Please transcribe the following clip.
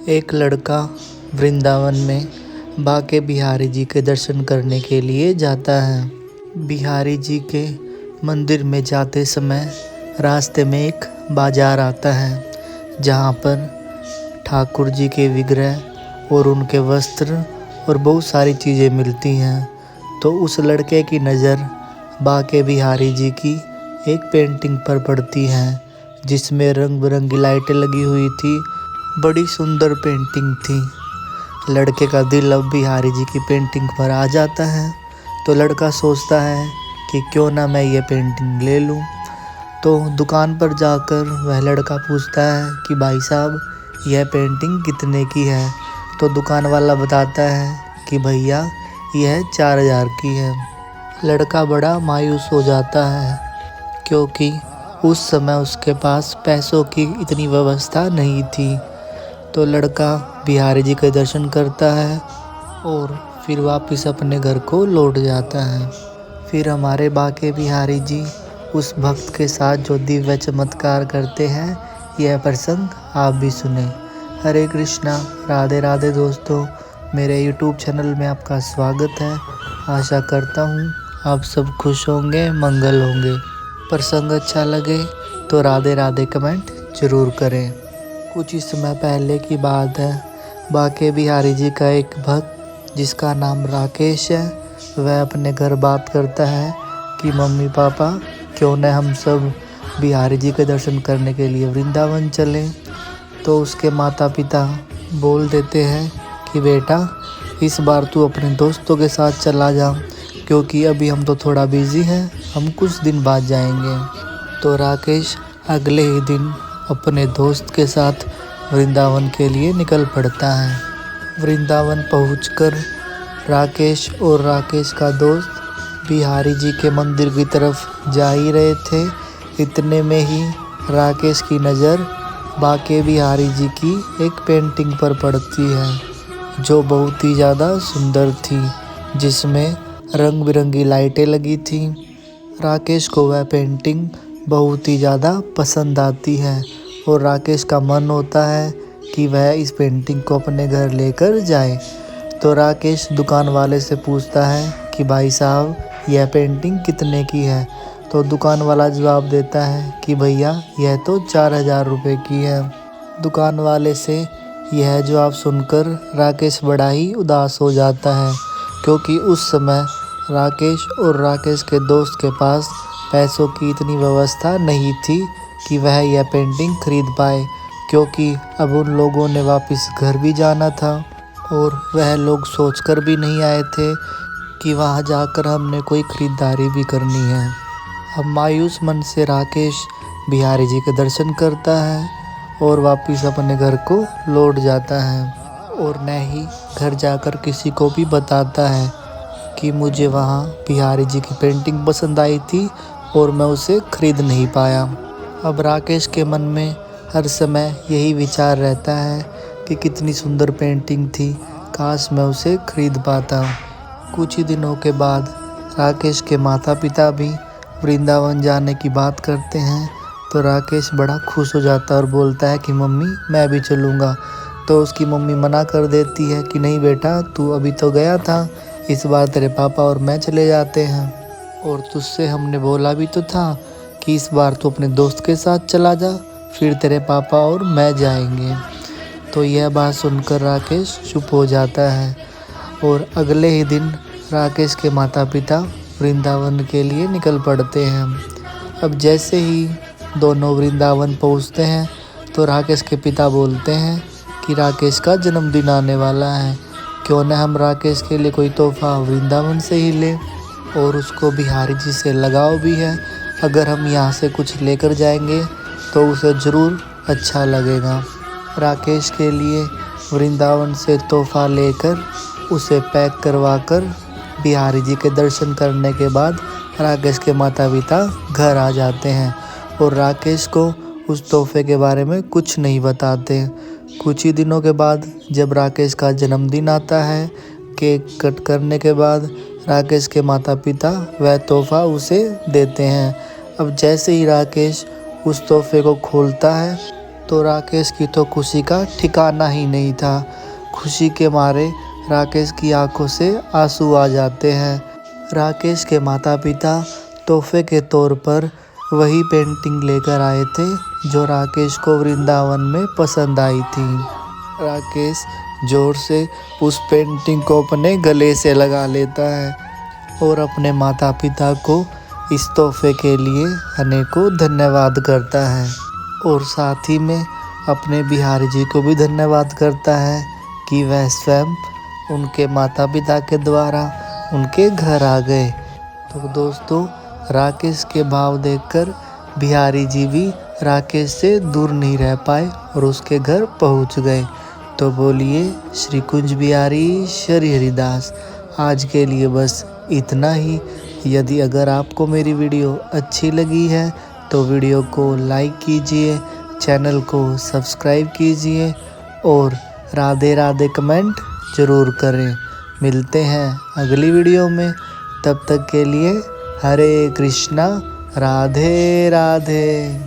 एक लड़का वृंदावन में बाके बिहारी जी के दर्शन करने के लिए जाता है। बिहारी जी के मंदिर में जाते समय रास्ते में एक बाजार आता है, जहाँ पर ठाकुर जी के विग्रह और उनके वस्त्र और बहुत सारी चीज़ें मिलती हैं। तो उस लड़के की नज़र बाके बिहारी जी की एक पेंटिंग पर पड़ती है, जिसमें रंग बिरंगी लाइटें लगी हुई थी। बड़ी सुंदर पेंटिंग थी। लड़के का दिल अब बिहारी जी की पेंटिंग पर आ जाता है। तो लड़का सोचता है कि क्यों ना मैं ये पेंटिंग ले लूं। तो दुकान पर जाकर वह लड़का पूछता है कि भाई साहब, यह पेंटिंग कितने की है? तो दुकान वाला बताता है कि भैया यह 4000 की है। लड़का बड़ा मायूस हो जाता है, क्योंकि उस समय उसके पास पैसों की इतनी व्यवस्था नहीं थी। तो लड़का बिहारी जी के दर्शन करता है और फिर वापस अपने घर को लौट जाता है। फिर हमारे बाके बिहारी जी उस भक्त के साथ जो दिव्य चमत्कार करते हैं, यह प्रसंग आप भी सुने। हरे कृष्णा, राधे राधे दोस्तों, मेरे YouTube चैनल में आपका स्वागत है। आशा करता हूँ आप सब खुश होंगे, मंगल होंगे। प्रसंग अच्छा लगे तो राधे राधे कमेंट जरूर करें। कुछ ही समय पहले की बात है। बाके बिहारी जी का एक भक्त जिसका नाम राकेश है, वह अपने घर बात करता है कि मम्मी पापा, क्यों न हम सब बिहारी जी के दर्शन करने के लिए वृंदावन चलें। तो उसके माता पिता बोल देते हैं कि बेटा, इस बार तू अपने दोस्तों के साथ चला जा, क्योंकि अभी हम तो थोड़ा बिजी हैं, हम कुछ दिन बाद जाएंगे। तो राकेश अगले ही दिन अपने दोस्त के साथ वृंदावन के लिए निकल पड़ता है। वृंदावन पहुंचकर राकेश और राकेश का दोस्त बिहारी जी के मंदिर की तरफ जा ही रहे थे। इतने में ही राकेश की नज़र बाके बिहारी जी की एक पेंटिंग पर पड़ती है, जो बहुत ही ज़्यादा सुंदर थी, जिसमें रंग बिरंगी लाइटें लगी थी। राकेश को वह पेंटिंग बहुत ही ज़्यादा पसंद आती है और राकेश का मन होता है कि वह इस पेंटिंग को अपने घर लेकर जाए। तो राकेश दुकान वाले से पूछता है कि भाई साहब, यह पेंटिंग कितने की है? तो दुकान वाला जवाब देता है कि भैया यह तो 4000 रुपये की है। दुकान वाले से यह जवाब सुनकर राकेश बड़ा ही उदास हो जाता है, क्योंकि उस समय राकेश और राकेश के दोस्त के पास पैसों की इतनी व्यवस्था नहीं थी कि वह यह पेंटिंग खरीद पाए, क्योंकि अब उन लोगों ने वापस घर भी जाना था और वह लोग सोचकर भी नहीं आए थे कि वहां जाकर हमने कोई खरीदारी भी करनी है। अब मायूस मन से राकेश बिहारी जी के दर्शन करता है और वापस अपने घर को लौट जाता है, और न ही घर जाकर किसी को भी बताता है कि मुझे वहाँ बिहारी जी की पेंटिंग पसंद आई थी और मैं उसे खरीद नहीं पाया। अब राकेश के मन में हर समय यही विचार रहता है कि कितनी सुंदर पेंटिंग थी, काश मैं उसे खरीद पाता। कुछ ही दिनों के बाद राकेश के माता पिता भी वृंदावन जाने की बात करते हैं। तो राकेश बड़ा खुश हो जाता है और बोलता है कि मम्मी, मैं भी चलूँगा। तो उसकी मम्मी मना कर देती है कि नहीं बेटा, तू अभी तो गया था, इस बार तेरे पापा और मैं चले जाते हैं, और तुझसे हमने बोला भी तो था कि इस बार तू अपने दोस्त के साथ चला जा, फिर तेरे पापा और मैं जाएंगे। तो यह बात सुनकर राकेश चुप हो जाता है, और अगले ही दिन राकेश के माता पिता वृंदावन के लिए निकल पड़ते हैं। अब जैसे ही दोनों वृंदावन पहुंचते हैं, तो राकेश के पिता बोलते हैं कि राकेश का जन्मदिन आने वाला है, क्यों न हम राकेश के लिए कोई तोहफा वृंदावन से ही लें, और उसको बिहारी जी से लगाव भी है। अगर हम यहाँ से कुछ लेकर जाएंगे तो उसे ज़रूर अच्छा लगेगा। राकेश के लिए वृंदावन से तोहफा लेकर उसे पैक करवाकर बिहारी जी के दर्शन करने के बाद राकेश के माता पिता घर आ जाते हैं, और राकेश को उस तोहफे के बारे में कुछ नहीं बताते। कुछ ही दिनों के बाद जब राकेश का जन्मदिन आता है, केक कट करने के बाद राकेश के माता पिता वह तोहफा उसे देते हैं। अब जैसे ही राकेश उस तोहफे को खोलता है, तो राकेश की तो खुशी का ठिकाना ही नहीं था। खुशी के मारे राकेश की आंखों से आंसू आ जाते हैं। राकेश के माता पिता तोहफे के तौर पर वही पेंटिंग लेकर आए थे जो राकेश को वृंदावन में पसंद आई थी। राकेश जोर से उस पेंटिंग को अपने गले से लगा लेता है और अपने माता पिता को इस तोहफे के लिए अनेकों धन्यवाद करता है और साथ ही में अपने बिहारी जी को भी धन्यवाद करता है कि वह स्वयं उनके माता पिता के द्वारा उनके घर आ गए। तो दोस्तों, राकेश के भाव देखकर बिहारी जी भी राकेश से दूर नहीं रह पाए और उसके घर पहुंच गए। तो बोलिए श्री कुंज बिहारी श्री हरिदास। आज के लिए बस इतना ही। यदि अगर आपको मेरी वीडियो अच्छी लगी है तो वीडियो को लाइक कीजिए, चैनल को सब्सक्राइब कीजिए और राधे राधे कमेंट ज़रूर करें। मिलते हैं अगली वीडियो में, तब तक के लिए हरे कृष्णा, राधे राधे।